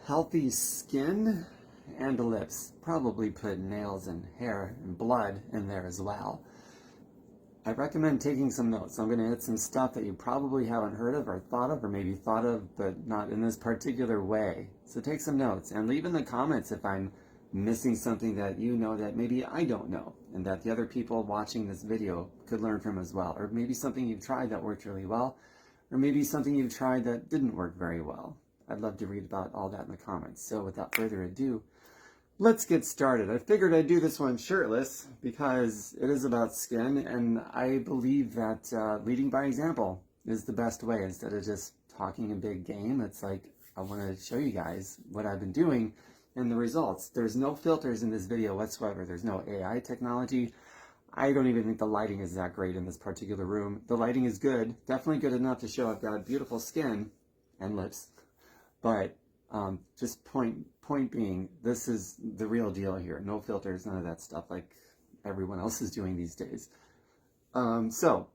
Healthy skin and lips. Probably put nails and hair and blood in there as well. I recommend taking some notes. I'm going to hit some stuff that you probably haven't heard of or thought of, or maybe thought of, but not in this particular way. So take some notes and leave in the comments if I'm missing something that you know that maybe I don't know and that the other people watching this video could learn from as well. Or maybe something you've tried that worked really well, or maybe something you've tried that didn't work very well. I'd love to read about all that in the comments. So without further ado, let's get started. I figured I'd do this one shirtless because it is about skin, and I believe that leading by example is the best way. Instead of just talking a big game, it's like I want to show you guys what I've been doing and the results. There's no filters in this video whatsoever. There's no AI technology. I don't even think the lighting is that great in this particular room. The lighting is good, definitely good enough to show I've got beautiful skin and lips, but just point being, this is the real deal here. No filters, none of that stuff like everyone else is doing these days. So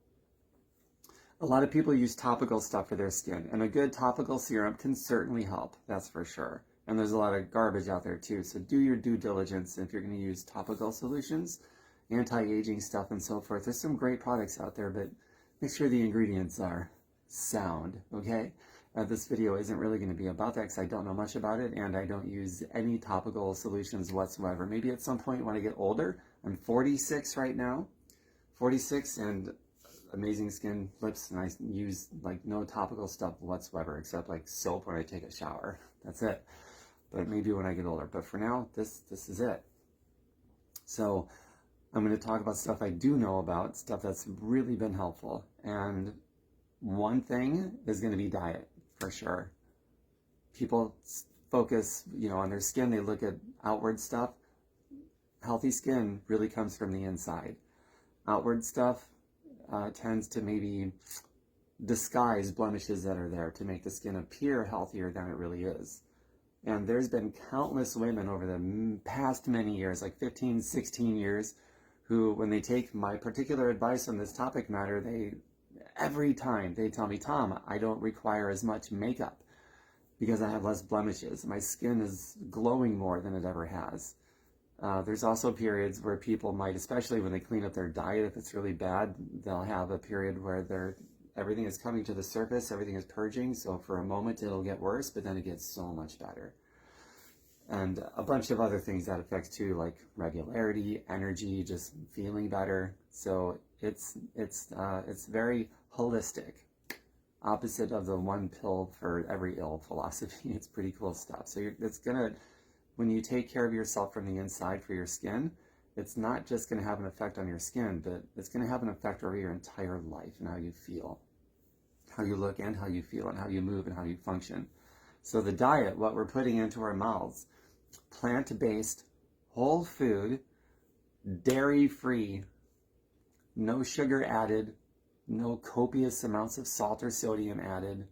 a lot of people use topical stuff for their skin, and a good topical serum can certainly help, that's for sure. And there's a lot of garbage out there too, so do your due diligence if you're going to use topical solutions, anti-aging stuff and so forth. There's some great products out there, but make sure the ingredients are sound, okay? This video isn't really going to be about that because I don't know much about it, and I don't use any topical solutions whatsoever. Maybe at some point when I get older. I'm 46 right now, 46, and amazing skin, lips, and I use like no topical stuff whatsoever except like soap when I take a shower. That's it. But maybe when I get older. But for now, this is it. So I'm going to talk about stuff I do know about, stuff that's really been helpful. And one thing is going to be diet, for sure. People focus, on their skin. They look at outward stuff. Healthy skin really comes from the inside. Outward stuff tends to maybe disguise blemishes that are there to make the skin appear healthier than it really is. And there's been countless women over the past many years, like 15, 16 years, who, when they take my particular advice on this topic matter, every time they tell me, Tom, I don't require as much makeup because I have less blemishes. My skin is glowing more than it ever has. There's also periods where people might, especially when they clean up their diet, if it's really bad, they'll have a period where everything is coming to the surface, everything is purging, so for a moment it'll get worse, but then it gets so much better. And a bunch of other things that affects too, like regularity, energy, just feeling better. So it's very holistic, opposite of the one pill for every ill philosophy. It's pretty cool stuff. So when you take care of yourself from the inside for your skin, it's not just going to have an effect on your skin, but it's going to have an effect over your entire life and how you feel, how you look and how you feel and how you move and how you function. So the diet, what we're putting into our mouths, plant-based, whole food, dairy-free, no sugar added, no copious amounts of salt or sodium added.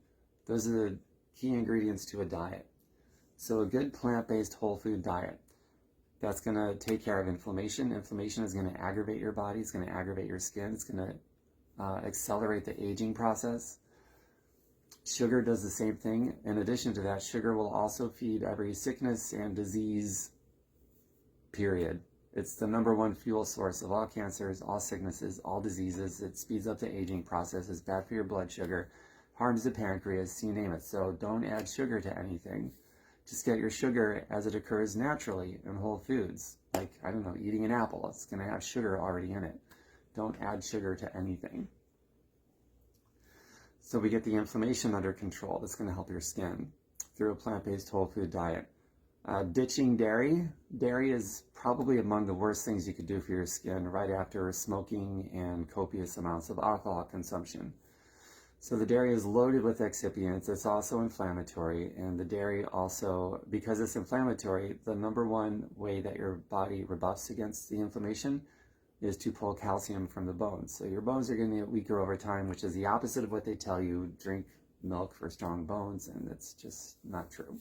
Those are the key ingredients to a diet. So a good plant-based whole food diet, that's going to take care of inflammation. Inflammation is going to aggravate your body. It's going to aggravate your skin. It's going to accelerate the aging process. Sugar does the same thing. In addition to that, sugar will also feed every sickness and disease, period. It's the #1 fuel source of all cancers, all sicknesses, all diseases. It speeds up the aging process. It's bad for your blood sugar, harms the pancreas, you name it. So don't add sugar to anything. Just get your sugar as it occurs naturally in whole foods. Like, I don't know, eating an apple, it's going to have sugar already in it. Don't add sugar to anything. So we get the inflammation under control. That's going to help your skin through a plant-based whole food diet. Ditching dairy. Dairy is probably among the worst things you could do for your skin right after smoking and copious amounts of alcohol consumption. So the dairy is loaded with excipients. It's also inflammatory, and the dairy also, because it's inflammatory, the #1 way that your body rebuffs against the inflammation is to pull calcium from the bones. So your bones are going to get weaker over time, which is the opposite of what they tell you. Drink milk for strong bones, and it's just not true.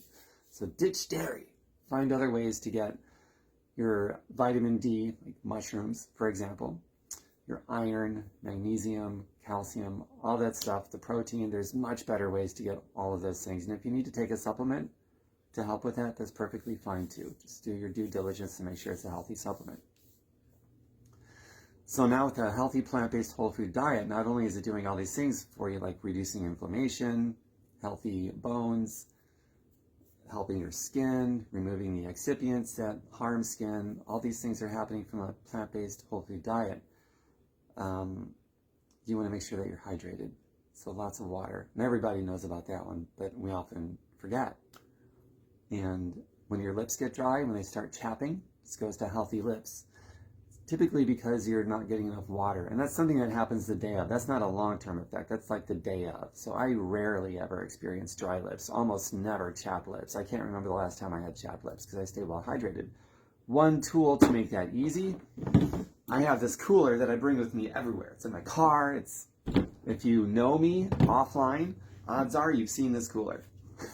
So ditch dairy. Find other ways to get your vitamin D, like mushrooms, for example, your iron, magnesium, calcium, all that stuff, the protein. There's much better ways to get all of those things. And if you need to take a supplement, to help with that, that's perfectly fine too. Just do your due diligence to make sure it's a healthy supplement. So now with a healthy plant-based whole food diet, not only is it doing all these things for you, like reducing inflammation, healthy bones, helping your skin, removing the excipients that harm skin, all these things are happening from a plant-based whole food diet. You want to make sure that you're hydrated. So lots of water. And everybody knows about that one, but we often forget. And when your lips get dry, when they start chapping, this goes to healthy lips. Typically because you're not getting enough water. And that's something that happens the day of. That's not a long-term effect. That's like the day of. So I rarely ever experience dry lips, almost never chapped lips. I can't remember the last time I had chapped lips because I stay well hydrated. One tool to make that easy, I have this cooler that I bring with me everywhere. It's in my car. If you know me offline, odds are you've seen this cooler.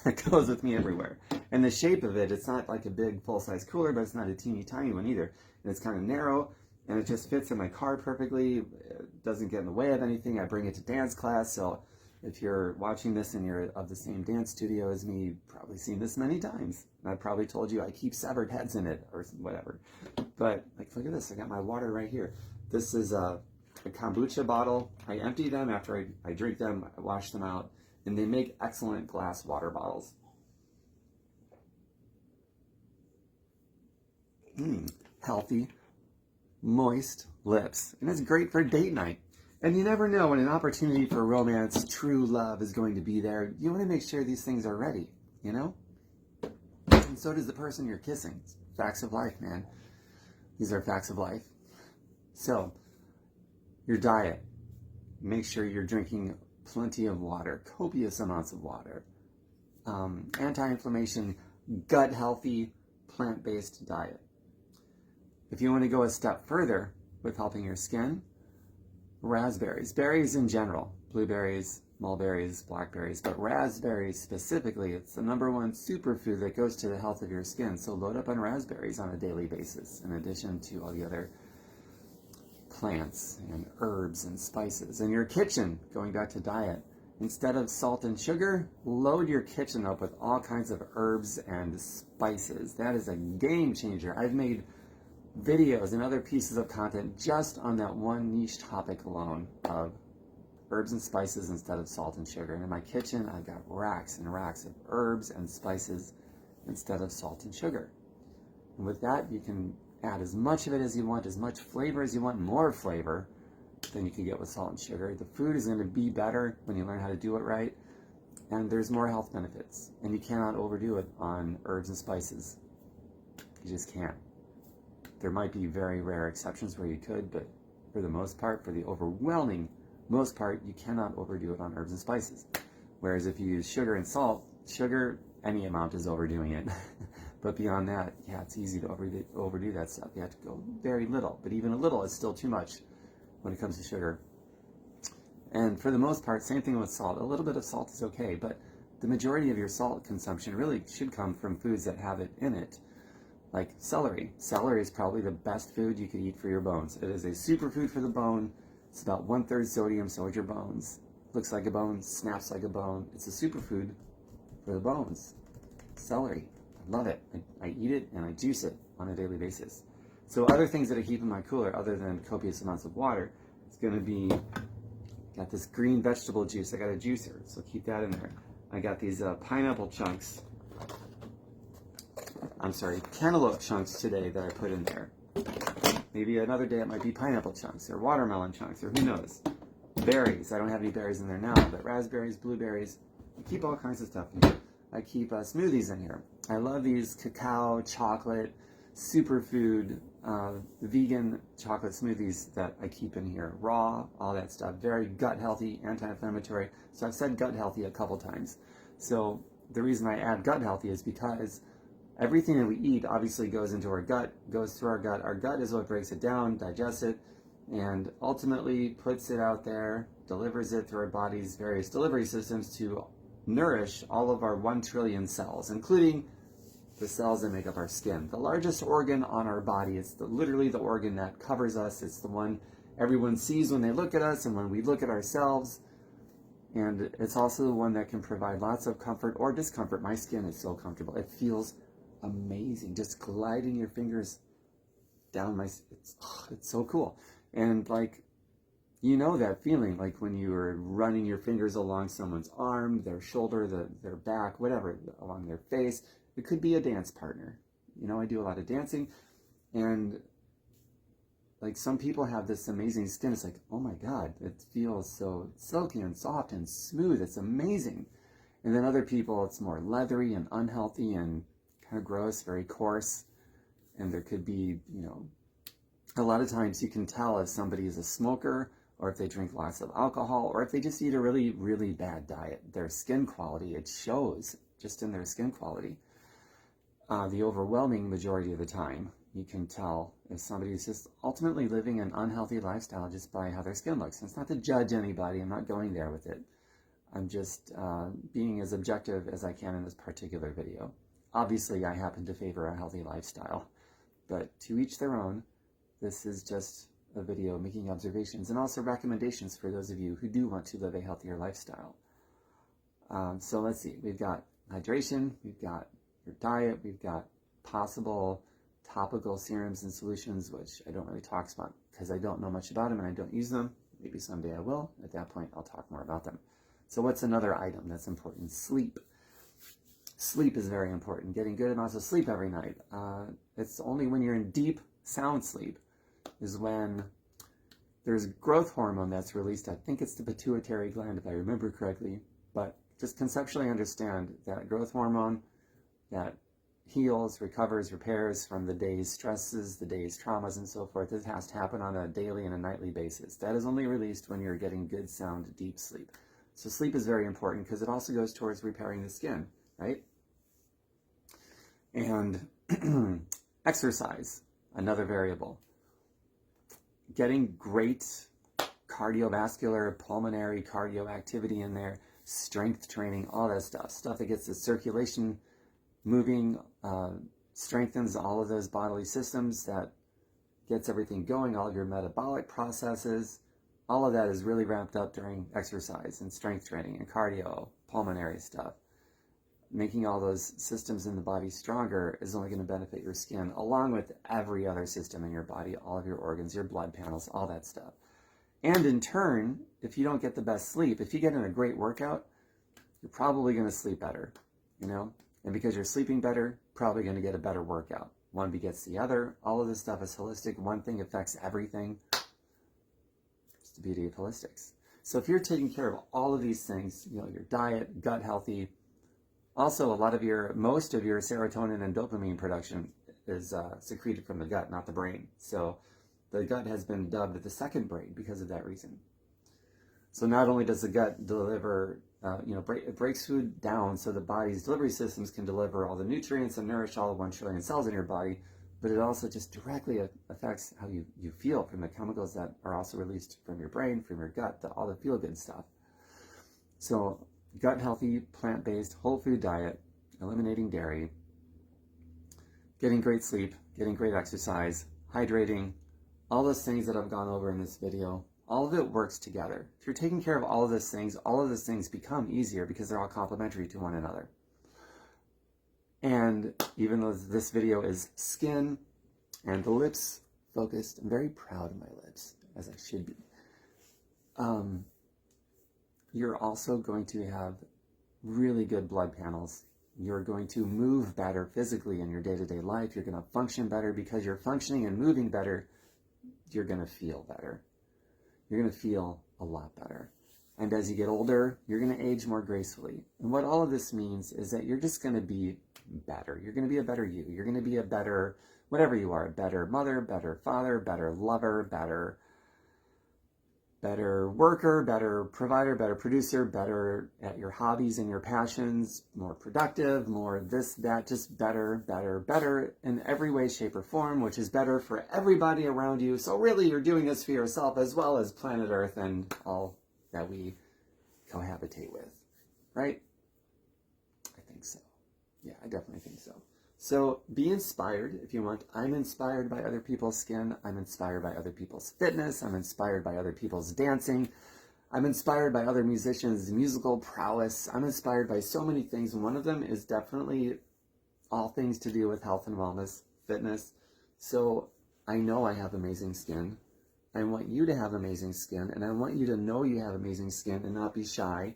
It goes with me everywhere. And the shape of it, it's not like a big full-size cooler, but it's not a teeny tiny one either. And it's kind of narrow, and it just fits in my car perfectly. It doesn't get in the way of anything. I bring it to dance class, so if you're watching this and you're of the same dance studio as me, you've probably seen this many times. And I've probably told you I keep severed heads in it or whatever. But like, look at this. I got my water right here. This is a kombucha bottle. I empty them after I drink them. I wash them out. And they make excellent glass water bottles. Healthy, moist lips. And it's great for date night. And you never know when an opportunity for romance, true love is going to be there. You want to make sure these things are ready, you know? And so does the person you're kissing. It's facts of life, man. These are facts of life. So, your diet. Make sure you're drinking plenty of water, copious amounts of water. Anti-inflammation, gut-healthy, plant-based diet. If you want to go a step further with helping your skin, raspberries, berries in general, blueberries, mulberries, blackberries, but raspberries specifically, it's the #1 superfood that goes to the health of your skin. So load up on raspberries on a daily basis, in addition to all the other plants and herbs and spices. In your kitchen, going back to diet, instead of salt and sugar, load your kitchen up with all kinds of herbs and spices. That is a game changer. I've made videos and other pieces of content just on that one niche topic alone of herbs and spices instead of salt and sugar. And in my kitchen, I've got racks and racks of herbs and spices instead of salt and sugar. And with that, you can add as much of it as you want, as much flavor as you want, more flavor than you can get with salt and sugar. The food is going to be better when you learn how to do it right, and there's more health benefits. And you cannot overdo it on herbs and spices. You just can't. There might be very rare exceptions where you could, but for the most part, for the overwhelming most part, you cannot overdo it on herbs and spices. Whereas if you use sugar and salt, sugar, any amount is overdoing it. But beyond that, yeah, it's easy to overdo that stuff. You have to go very little, but even a little is still too much when it comes to sugar. And for the most part, same thing with salt. A little bit of salt is okay, but the majority of your salt consumption really should come from foods that have it in it. Like celery. Celery is probably the best food you could eat for your bones. It is a superfood for the bone. It's about 1/3 sodium, so are your bones. Looks like a bone, snaps like a bone. It's a superfood for the bones. Celery. I love it. I eat it and I juice it on a daily basis. So other things that I keep in my cooler, other than copious amounts of water, it's going to be, got this green vegetable juice. I got a juicer, so keep that in there. I got these pineapple chunks. I'm sorry, cantaloupe chunks today that I put in there. Maybe another day it might be pineapple chunks or watermelon chunks or who knows. Berries. I don't have any berries in there now, but raspberries, blueberries. I keep all kinds of stuff in here. I keep smoothies in here. I love these cacao, chocolate, superfood, vegan chocolate smoothies that I keep in here. Raw, all that stuff. Very gut healthy, anti-inflammatory. So I've said gut healthy a couple times. So the reason I add gut healthy is because everything that we eat obviously goes into our gut, goes through our gut. Our gut is what breaks it down, digests it, and ultimately puts it out there, delivers it through our body's various delivery systems to nourish all of our 1 trillion cells, including the cells that make up our skin. The largest organ on our body, it's literally the organ that covers us. It's the one everyone sees when they look at us, and when we look at ourselves, And it's also the one that can provide lots of comfort or discomfort. My skin is so comfortable. It feels amazing. Just gliding your fingers down my, it's so cool. And like, you know that feeling, like when you are running your fingers along someone's arm, their shoulder, their back, whatever, along their face. It could be a dance partner. You know, I do a lot of dancing, and like some people have this amazing skin. It's like, oh my God, it feels so silky and soft and smooth. It's amazing. And then other people, it's more leathery and unhealthy and kind of gross, very coarse. And there could be, you know, a lot of times you can tell if somebody is a smoker or if they drink lots of alcohol or if they just eat a really, really bad diet. Their skin quality, it shows just in their skin quality. The overwhelming majority of the time, you can tell if somebody is just ultimately living an unhealthy lifestyle just by how their skin looks. And it's not to judge anybody. I'm not going there with it. I'm just being as objective as I can in this particular video. Obviously, I happen to favor a healthy lifestyle, but to each their own. This is just a video making observations and also recommendations for those of you who do want to live a healthier lifestyle. So let's see, we've got hydration, we've got your diet, we've got possible topical serums and solutions, which I don't really talk about because I don't know much about them and I don't use them. Maybe someday I will. At that point, I'll talk more about them. So what's another item that's important? Sleep. Sleep is very important. Getting good amounts of sleep every night. It's only when you're in deep sound sleep is when there's growth hormone that's released. I think it's the pituitary gland, if I remember correctly. But just conceptually understand that growth hormone that heals, recovers, repairs from the day's stresses, the day's traumas, and so forth. This has to happen on a daily and a nightly basis. That is only released when you're getting good, sound, deep sleep. So sleep is very important because it also goes towards repairing the skin, right? And exercise, another variable. Getting great cardiovascular, pulmonary cardio activity in there, strength training, all that stuff that gets the circulation moving, strengthens all of those bodily systems, that gets everything going, all of your metabolic processes. All of that is really ramped up during exercise and strength training and cardio, pulmonary stuff. Making all those systems in the body stronger is only going to benefit your skin, along with every other system in your body, all of your organs, your blood panels, all that stuff. And in turn, if you don't get the best sleep, if you get in a great workout, you're probably going to sleep better, you know? And because you're sleeping better, probably going to get a better workout. One begets the other. All of this stuff is holistic. One thing affects everything. It's the beauty of holistics. So if you're taking care of all of these things, you know, your diet, gut healthy, also most of your serotonin and dopamine production is secreted from the gut, not the brain. So the gut has been dubbed the second brain because of that reason. So not only does the gut deliver, it breaks food down so the body's delivery systems can deliver all the nutrients and nourish all the 1 trillion cells in your body, but it also just directly affects how you feel from the chemicals that are also released from your brain, from your gut, all the feel-good stuff. So gut healthy, plant-based, whole food diet, eliminating dairy, getting great sleep, getting great exercise, hydrating, all those things that I've gone over in this video, all of it works together. If you're taking care of all of those things become easier because they're all complementary to one another. And even though this video is skin and the lips focused, I'm very proud of my lips, as I should be. You're also going to have really good blood panels. You're going to move better physically in your day-to-day life. You're going to function better. Because you're functioning and moving better, you're going to feel better. You're going to feel a lot better. And as you get older, you're going to age more gracefully. And what all of this means is that you're just going to be better. You're going to be a better you. You're going to be a better, whatever you are, a better mother, better father, better lover, better worker, better provider, better producer, better at your hobbies and your passions, more productive, more this, that, just better in every way, shape, or form, which is better for everybody around you. So really, you're doing this for yourself as well as planet Earth and all that we cohabitate with, right? I think so. Yeah, I definitely think so. So be inspired if you want. I'm inspired by other people's skin. I'm inspired by other people's fitness. I'm inspired by other people's dancing. I'm inspired by other musicians' musical prowess. I'm inspired by so many things, and one of them is definitely all things to do with health and wellness, fitness. So I know I have amazing skin. I want you to have amazing skin, and I want you to know you have amazing skin and not be shy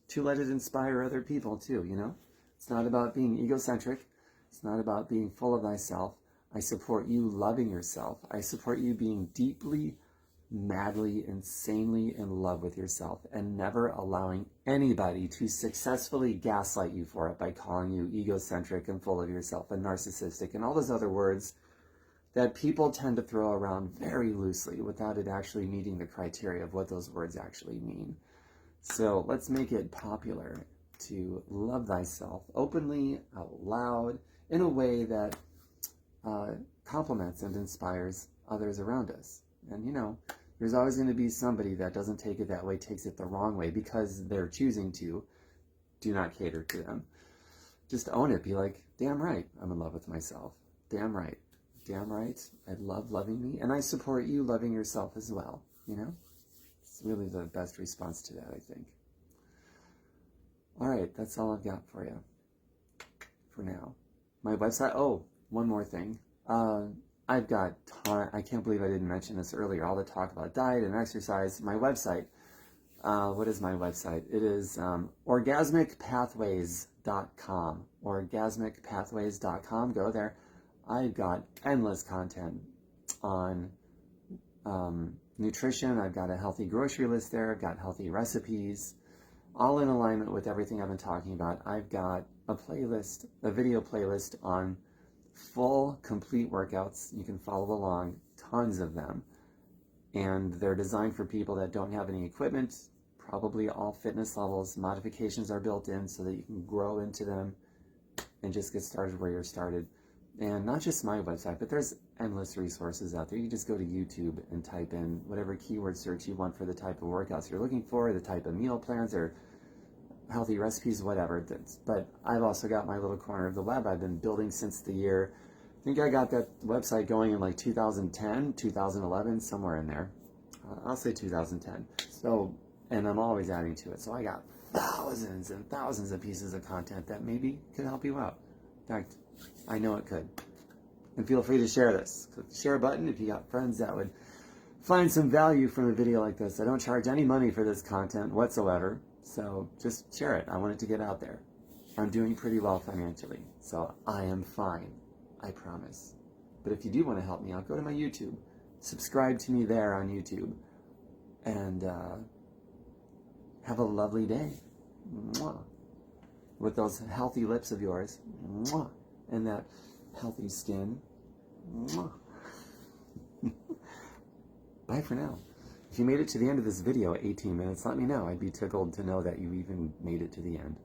to let it inspire other people too, you know? It's not about being egocentric. It's not about being full of thyself. I support you loving yourself. I support you being deeply, madly, insanely in love with yourself and never allowing anybody to successfully gaslight you for it by calling you egocentric and full of yourself and narcissistic and all those other words that people tend to throw around very loosely without it actually meeting the criteria of what those words actually mean. So let's make it popular to love thyself openly, out loud, in a way that compliments and inspires others around us. And you know, there's always going to be somebody that doesn't take it that way, takes it the wrong way because they're choosing to. Do not cater to them. Just own it. Be like, damn right, I'm in love with myself. Damn right. Damn right. I love loving me. And I support you loving yourself as well. You know? It's really the best response to that, I think. All right, that's all I've got for you for now. My website, oh, one more thing. I've got I can't believe I didn't mention this earlier, all the talk about diet and exercise. My website, what is my website? It is orgasmicpathways.com. Orgasmicpathways.com. Go there. I've got endless content on nutrition. I've got a healthy grocery list there. I've got healthy recipes, all in alignment with everything I've been talking about. I've got a playlist, a video playlist on full, complete workouts. You can follow along, tons of them. And they're designed for people that don't have any equipment, probably all fitness levels. Modifications are built in so that you can grow into them and just get started where you're started. And not just my website, but there's endless resources out there. You just go to YouTube and type in whatever keyword search you want for the type of workouts you're looking for, the type of meal plans or healthy recipes, whatever. But I've also got my little corner of the web I've been building since the year, I think I got that website going in like 2010, 2011, somewhere in there. I'll say 2010. So, and I'm always adding to it. So I got thousands and thousands of pieces of content that maybe could help you out. In fact, I know it could. And feel free to share this. Click the share button if you got friends that would find some value from a video like this. I don't charge any money for this content whatsoever. So just share it. I want it to get out there. I'm doing pretty well financially. So I am fine. I promise. But if you do want to help me out, go to my YouTube. Subscribe to me there on YouTube. And have a lovely day. Mwah. With those healthy lips of yours. Mwah. And that healthy skin. Mwah. Bye for now. If you made it to the end of this video at 18 minutes, let me know. I'd be tickled to know that you even made it to the end.